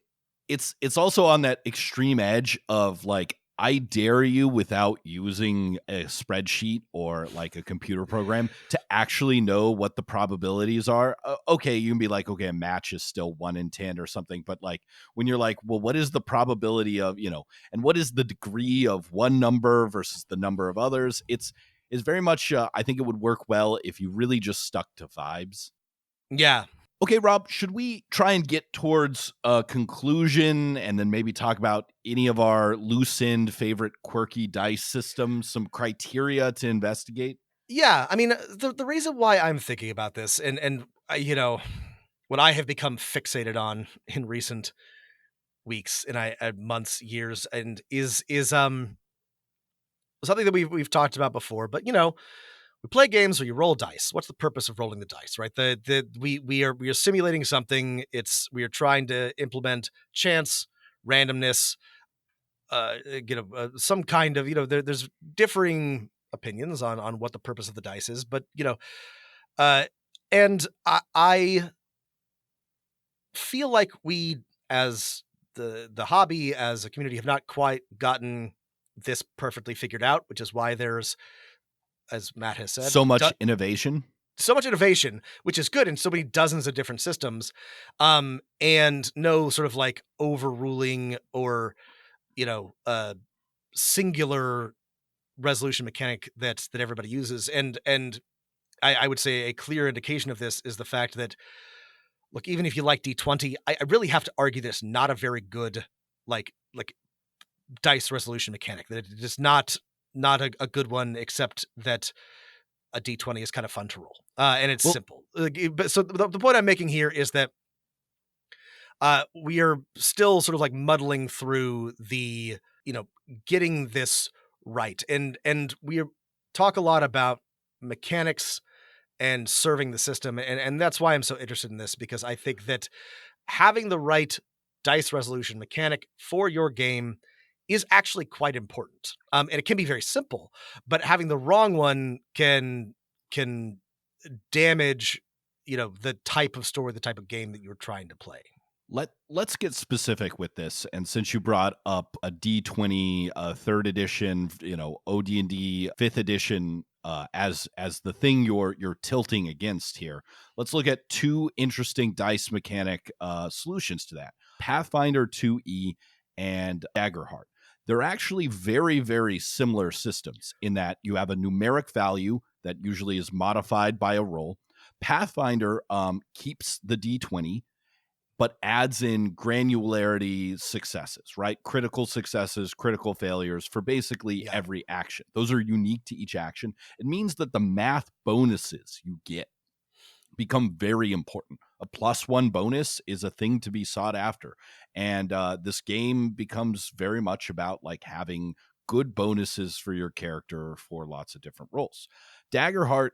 it's also on that extreme edge of like, I dare you without using a spreadsheet or like a computer program to actually know what the probabilities are. Okay, you can be like, okay, a match is still 1 in 10 or something, but like when you're like, well, what is the probability of, and what is the degree of one number versus the number of others? It's very much, I think it would work well if you really just stuck to vibes. Yeah. Okay, Rob, should we try and get towards a conclusion and then maybe talk about any of our loose end favorite quirky dice systems, some criteria to investigate? Yeah, I mean, the reason why I'm thinking about this, and what I have become fixated on in recent weeks and months, years, and is something that we've talked about before. But we play games where you roll dice. What's the purpose of rolling the dice, right? We are simulating something. We are trying to implement chance, randomness, some kind of, there's differing opinions on what the purpose of the dice is, but and I feel like we, as the hobby, as a community, have not quite gotten this perfectly figured out, which is why there's, as Matt has said, so much innovation, which is good in so many dozens of different systems, and no sort of like overruling or singular resolution mechanic that everybody uses. And I would say a clear indication of this is the fact that, look, even if you like D20, I really have to argue this not a very good like dice resolution mechanic. That it is not a good one, except that a D20 is kind of fun to roll, and it's simple. But so the point I'm making here is that we are still sort of like muddling through the getting this right, and we talk a lot about mechanics and serving the system, and that's why I'm so interested in this, because I think that having the right dice resolution mechanic for your game is actually quite important. And it can be very simple, but having the wrong one can damage, the type of story, the type of game that you're trying to play. Let's get specific with this. And since you brought up a D20 third edition, OD&D 5th edition as the thing you're tilting against here, let's look at two interesting dice mechanic solutions to that: Pathfinder 2E and Daggerheart. They're actually very, very similar systems in that you have a numeric value that usually is modified by a roll. Pathfinder keeps the D20, but adds in granularity successes, right? Critical successes, critical failures for basically every action. Those are unique to each action. It means that the math bonuses you get become very important. A +1 bonus is a thing to be sought after. And this game becomes very much about like having good bonuses for your character for lots of different roles. Daggerheart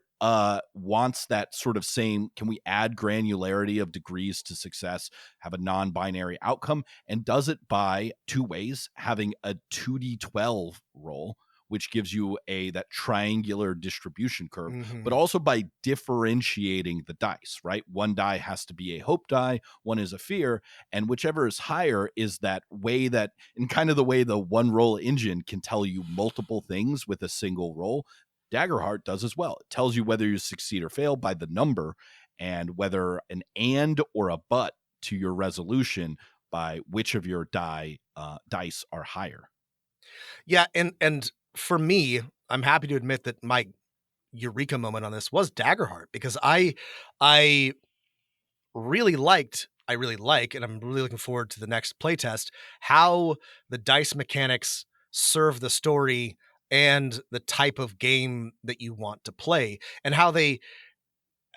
wants that sort of same, can we add granularity of degrees to success, have a non-binary outcome, and does it by two ways: having a 2d12 roll, which gives you that triangular distribution curve, but also by differentiating the dice, right? One die has to be a hope die, one is a fear, and whichever is higher is that way that, in kind of the way the one roll engine can tell you multiple things with a single roll, Daggerheart does as well. It tells you whether you succeed or fail by the number, and whether an and or a but to your resolution by which of your dice are higher. Yeah, and for me, I'm happy to admit that my eureka moment on this was Daggerheart, because I really like, and I'm really looking forward to the next playtest, how the dice mechanics serve the story and the type of game that you want to play, and how they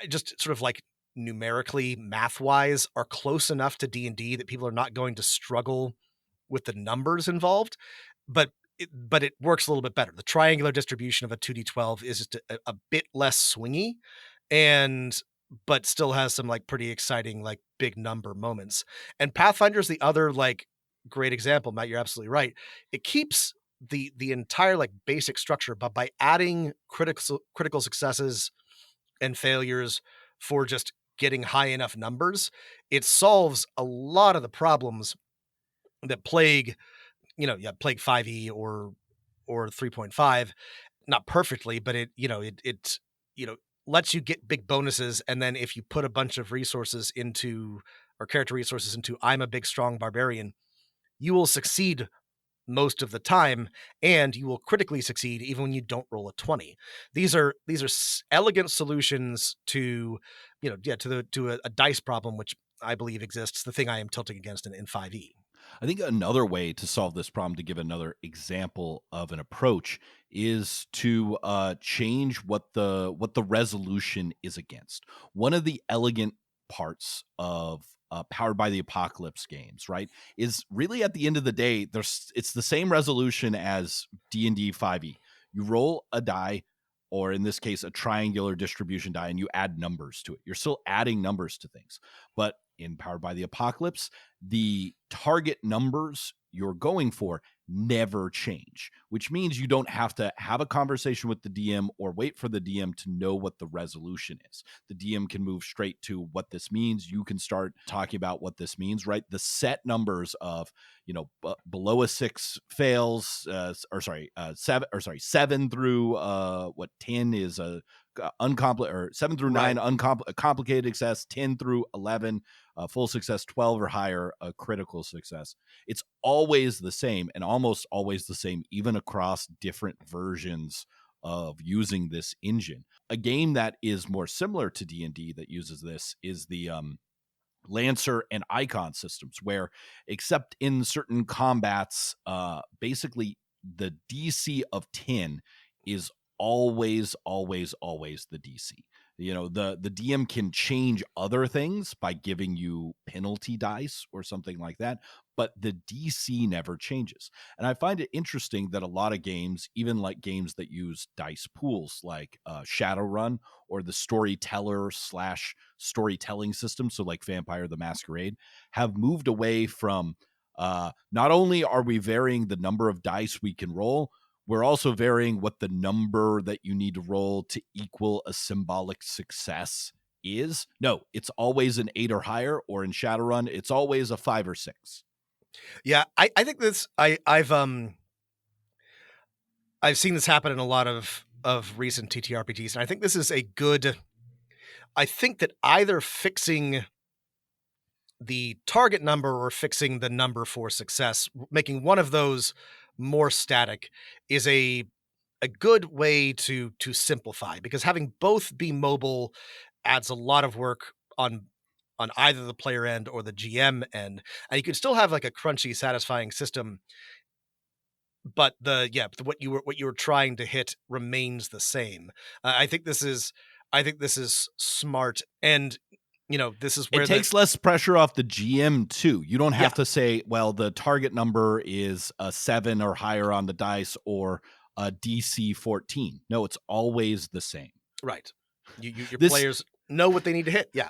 just sort of like numerically, math-wise, are close enough to D&D that people are not going to struggle with the numbers involved, but it works a little bit better. The triangular distribution of a 2d12 is just a bit less swingy, and but still has some like pretty exciting like big number moments. And Pathfinder's the other like great example. Matt, you're absolutely right. It keeps the entire like basic structure, but by adding critical successes and failures for just getting high enough numbers, it solves a lot of the problems that plague, plague 5e or 3.5, not perfectly, but it lets you get big bonuses. And then if you put a bunch of resources into, or character resources into, I'm a big, strong barbarian, you will succeed most of the time, and you will critically succeed even when you don't roll a 20. These are elegant solutions to, to a dice problem, which I believe exists, the thing I am tilting against in 5e. I think another way to solve this problem, to give another example of an approach, is to change what the resolution is against. One of the elegant parts of Powered by the Apocalypse games, right, is really at the end of the day, it's the same resolution as D&D 5e. You roll a die, or in this case, a triangular distribution die, and you add numbers to it. You're still adding numbers to things. But in Powered by the Apocalypse, the target numbers you're going for never change, which means you don't have to have a conversation with the DM or wait for the DM to know what the resolution is. The DM can move straight to what this means. You can start talking about what this means, right? The set numbers of, below a 6 fails, 7 through 10 is a or 7 through 9 complicated success, 10 through 11 full success, 12 or higher a critical success. It's always the same, and almost always the same, even across different versions of using this engine. A game that is more similar to D&D that uses this is the Lancer and Icon systems, where, except in certain combats, basically the DC of 10 is always the DC. The DM can change other things by giving you penalty dice or something like that, but the DC never changes. And I find it interesting that a lot of games, even like games that use dice pools like Shadowrun or the storyteller / storytelling system, so like Vampire the Masquerade, have moved away from not only are we varying the number of dice we can roll, we're also varying what the number that you need to roll to equal a symbolic success is. No, it's always an 8 or higher, or in Shadowrun, it's always a 5 or 6. Yeah, I think this I've seen this happen in a lot of recent TTRPGs, and I think this is I think that either fixing the target number or fixing the number for success, making one of those more static, is a good way to simplify, because having both be mobile adds a lot of work on either the player end or the GM end, and you can still have like a crunchy, satisfying system, but what you were trying to hit remains the same. I think this is smart, and this is where it takes less pressure off the GM too. You don't have to say, well, the target number is a 7 or higher on the dice, or a DC 14. No, it's always the same. Right. Your players know what they need to hit. Yeah.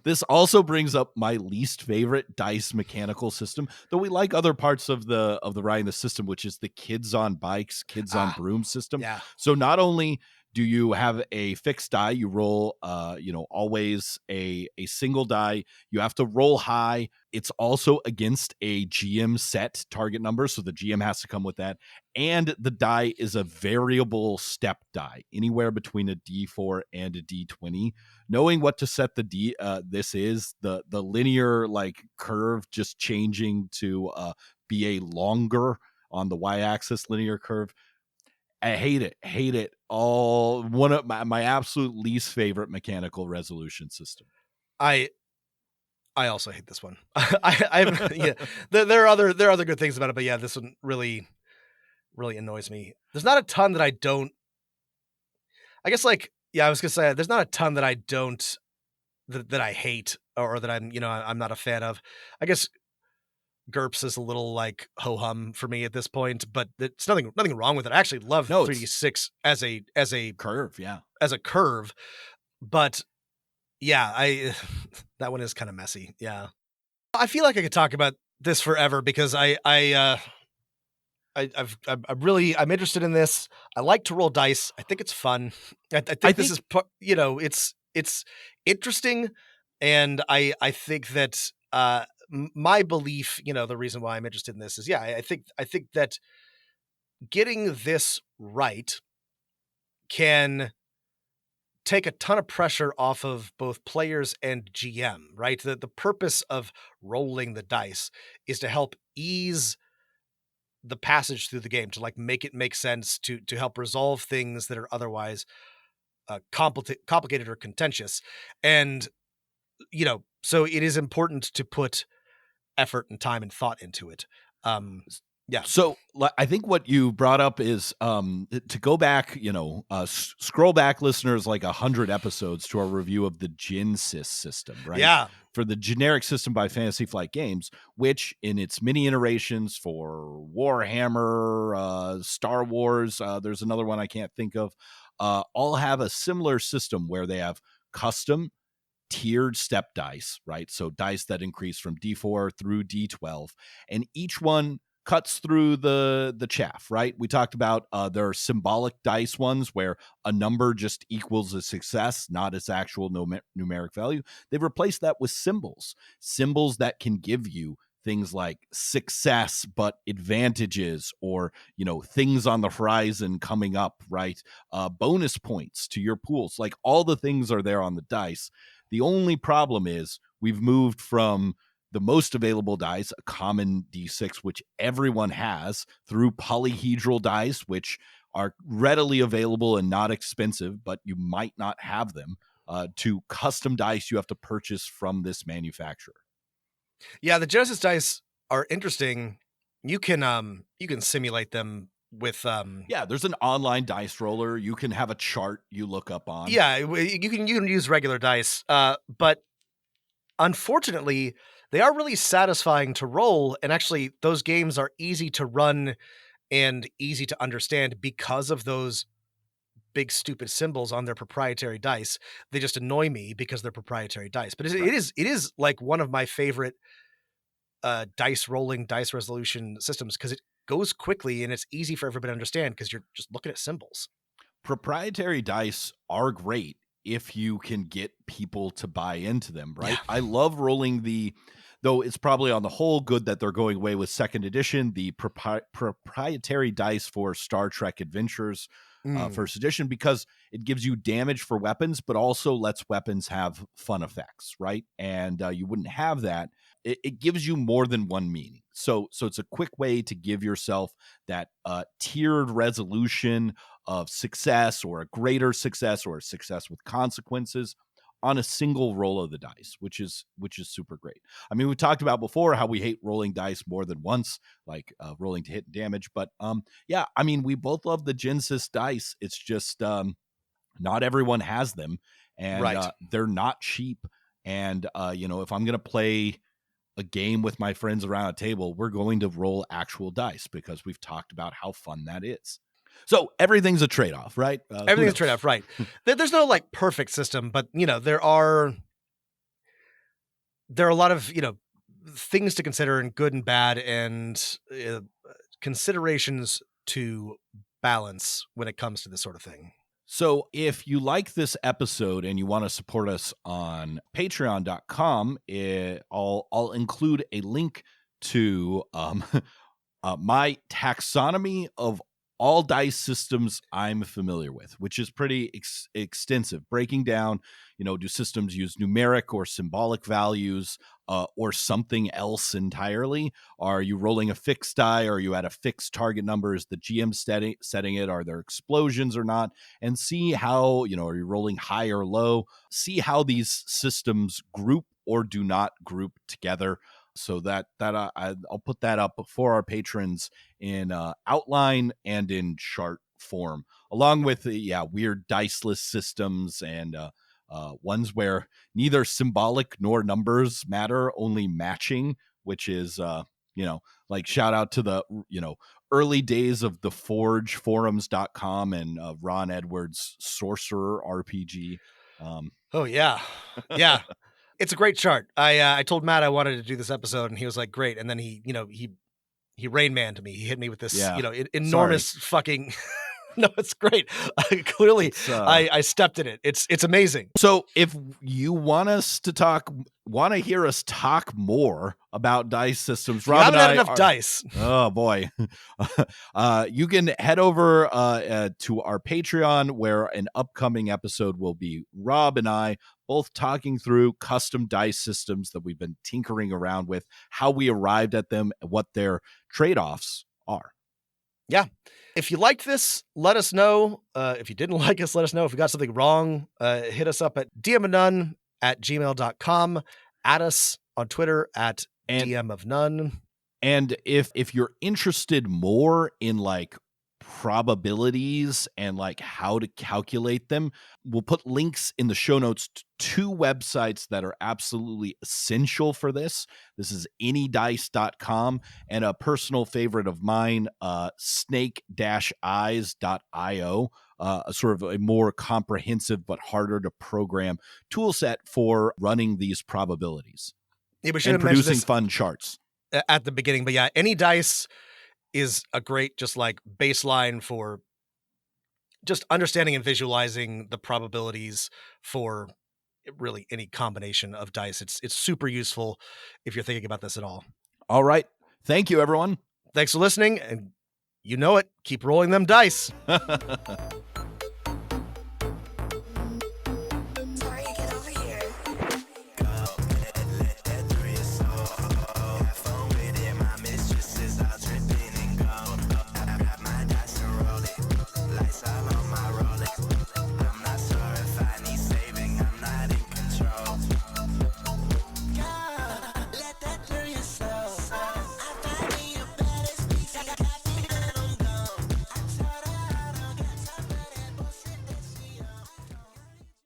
This also brings up my least favorite dice mechanical system, though we like other parts of the riding the system, which is the kids on bikes, kids on broom system. Yeah. So not only do you have a fixed die, you roll always a single die. You have to roll high. It's also against a GM set target number, so the GM has to come with that. And the die is a variable step die, anywhere between a D4 and a D20. Knowing what to set the this is the linear like curve just changing to be a longer on the y-axis linear curve. I hate it all. One of my absolute least favorite mechanical resolution system. I also hate this one. There are other good things about it, but yeah, this one really really annoys me. There's not a ton that I don't. I guess I was gonna say there's not a ton that I don't that I hate or that I'm not a fan of. I guess GURPS is a little like ho hum for me at this point, but it's nothing wrong with it. I actually love 3D6 as a curve, yeah, as a curve, but yeah, I that one is kind of messy. Yeah, I feel like I could talk about this forever because I'm interested in this. I like to roll dice. I think it's fun. I think this is it's interesting, and I think that my belief, the reason why I'm interested in this is I think that getting this right can take a ton of pressure off of both players and GM, right? The purpose of rolling the dice is to help ease the passage through the game, to make it make sense, to help resolve things that are otherwise complicated or contentious. And so it is important to put effort and time and thought into it. Yeah. So I think what you brought up is to go back, scroll back, listeners, like 100 episodes to our review of the GinSys system, right? Yeah. For the generic system by Fantasy Flight Games, which in its mini iterations for Warhammer, Star Wars, there's another one I can't think of, all have a similar system where they have custom tiered step dice, right? So dice that increase from D4 through D12, and each one cuts through the chaff, right? We talked about there are symbolic dice ones where a number just equals a success, not its actual numeric value. They've replaced that with symbols that can give you things like success but advantages, or things on the horizon coming up, right? Bonus points to your pools. Like, all the things are there on the dice. The only problem is we've moved from the most available dice, a common D6, which everyone has, through polyhedral dice, which are readily available and not expensive, but you might not have them, to custom dice you have to purchase from this manufacturer. Yeah, the Genesis dice are interesting. You can simulate them with there's an online dice roller. You can have a chart you look up on. Yeah, you can use regular dice, but unfortunately, they are really satisfying to roll, and actually those games are easy to run and easy to understand because of those big stupid symbols on their proprietary dice. They just annoy me because they're proprietary dice. But it is like one of my favorite dice rolling, dice resolution systems because it goes quickly and it's easy for everybody to understand because you're just looking at symbols. Proprietary dice are great if you can get people to buy into them, right? Yeah. I love rolling though it's probably on the whole good that they're going away with second edition, the proprietary dice for Star Trek Adventures first edition, because it gives you damage for weapons, but also lets weapons have fun effects, right? And you wouldn't have that. It gives you more than one meaning. So it's a quick way to give yourself that tiered resolution of success, or a greater success, or a success with consequences on a single roll of the dice, which is super great. I mean, we talked about before how we hate rolling dice more than once, like rolling to hit and damage. But I mean, we both love the GinSys dice. It's just not everyone has them, and right. They're not cheap. And if I'm going to play a game with my friends around a table, we're going to roll actual dice because we've talked about how fun that is. So everything's a trade-off, right? Everything's a trade-off, right? There's no perfect system, but there are a lot of things to consider, and good and bad, and considerations to balance when it comes to this sort of thing. So if you like this episode and you want to support us on patreon.com, I'll include a link to my taxonomy of all dice systems I'm familiar with, which is pretty extensive, breaking down, do systems use numeric or symbolic values, or something else entirely? Are you rolling a fixed die? Are you at a fixed target number? Is the GM setting it? Are there explosions or not? And see how, are you rolling high or low? See how these systems group or do not group together. So I'll put that up for our patrons in outline and in chart form, along with the weird diceless systems and ones where neither symbolic nor numbers matter, only matching, which is like shout out to the early days of the forgeforums.com and Ron Edwards Sorcerer RPG. Oh yeah. Yeah. It's a great chart. I told Matt I wanted to do this episode, and he was like, "Great." And then he Rain Manned me. He hit me with this, enormous fucking. No, it's great. Clearly, I stepped in it. It's amazing. So if you want to hear us talk more about dice systems, Rob haven't had enough dice. Oh boy, you can head over to our Patreon, where an upcoming episode will be Rob and I both talking through custom dice systems that we've been tinkering around with, how we arrived at them, and what their trade-offs are. Yeah. If you liked this, let us know. If you didn't like us, let us know. If we got something wrong, hit us up at dmofnone@gmail.com. Add us on Twitter at dmofnone. And if you're interested more in like probabilities and like how to calculate them, we'll put links in the show notes to two websites that are absolutely essential for this. This is anydice.com and a personal favorite of mine, snake-eyes.io, sort of a more comprehensive but harder to program tool set for running these probabilities Yeah, we should and producing fun charts at the beginning. But yeah, AnyDice is a great just like baseline for just understanding and visualizing the probabilities for really any combination of dice. It's super useful if you're thinking about this at all. All right. Thank you, everyone. Thanks for listening. And you know it. Keep rolling them dice.